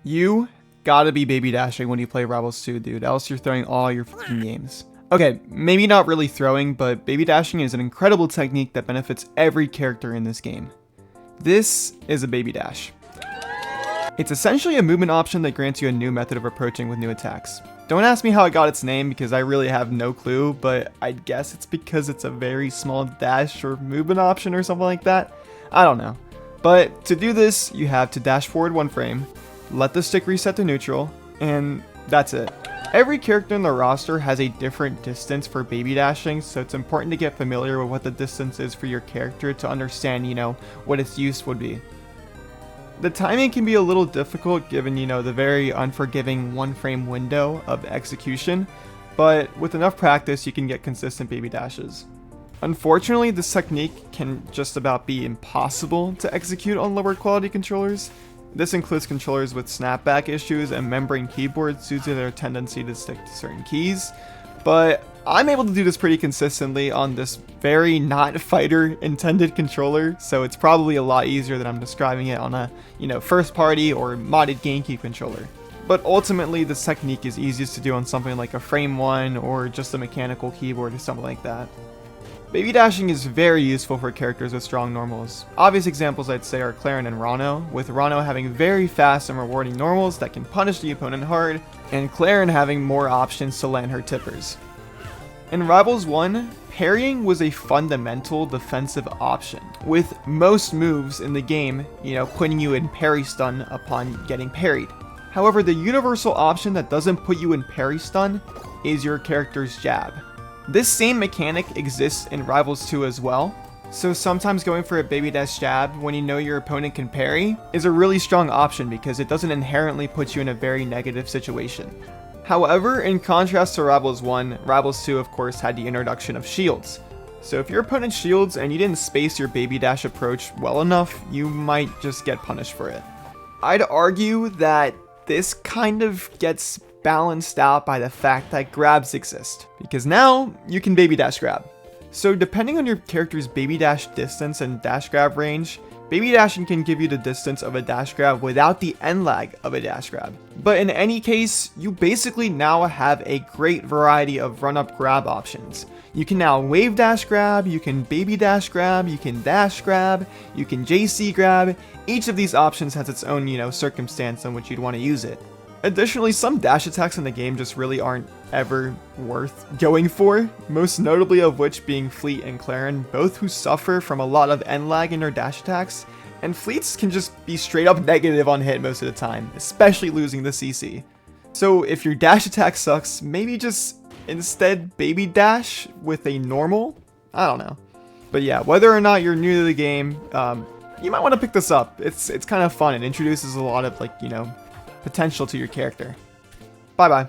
You gotta be baby dashing when you play Rivals 2, dude, else you're throwing all your fucking games. Okay, maybe not really throwing, but baby dashing is an incredible technique that benefits every character in this game. This is a baby dash. It's essentially a movement option that grants you a new method of approaching with new attacks. Don't ask me how it got its name because I really have no clue, but I'd guess it's because it's a very small dash or movement option or something like that. I don't know. But to do this, you have to dash forward 1 frame, let the stick reset to neutral, and that's it. Every character in the roster has a different distance for baby dashing, so it's important to get familiar with what the distance is for your character to understand, what its use would be. The timing can be a little difficult given, the very unforgiving 1 frame window of execution, but with enough practice you can get consistent baby dashes. Unfortunately, this technique can just about be impossible to execute on lower quality controllers. This includes controllers with snapback issues and membrane keyboards due to their tendency to stick to certain keys, but I'm able to do this pretty consistently on this very not fighter intended controller, so it's probably a lot easier than I'm describing it on a, first party or modded GameCube controller. But ultimately, this technique is easiest to do on something like a Frame 1 or just a mechanical keyboard or something like that. Baby dashing is very useful for characters with strong normals. Obvious examples I'd say are Claren and Rano, with Rano having very fast and rewarding normals that can punish the opponent hard, and Claren having more options to land her tippers. In Rivals 1, parrying was a fundamental defensive option, with most moves in the game, putting you in parry stun upon getting parried. However, the universal option that doesn't put you in parry stun is your character's jab. This same mechanic exists in Rivals 2 as well, so sometimes going for a baby dash jab when you know your opponent can parry is a really strong option because it doesn't inherently put you in a very negative situation. However, in contrast to Rivals 1, Rivals 2 of course had the introduction of shields. So if your opponent shields and you didn't space your baby dash approach well enough, you might just get punished for it. I'd argue that this kind of gets balanced out by the fact that grabs exist, because now you can baby dash grab. So depending on your character's baby dash distance and dash grab range, baby dashing can give you the distance of a dash grab without the end lag of a dash grab. But in any case, you basically now have a great variety of run-up grab options. You can now wave dash grab, you can baby dash grab, you can dash grab, you can JC grab. Each of these options has its own, circumstance in which you'd want to use it. Additionally, some dash attacks in the game just really aren't ever worth going for, most notably of which being Fleet and Claren, both who suffer from a lot of end lag in their dash attacks, and Fleets can just be straight up negative on hit most of the time, especially losing the CC. So if your dash attack sucks, maybe just instead baby dash with a normal? I don't know. But yeah, whether or not you're new to the game, you might want to pick this up. It's kind of fun. It introduces a lot of potential to your character. Bye bye.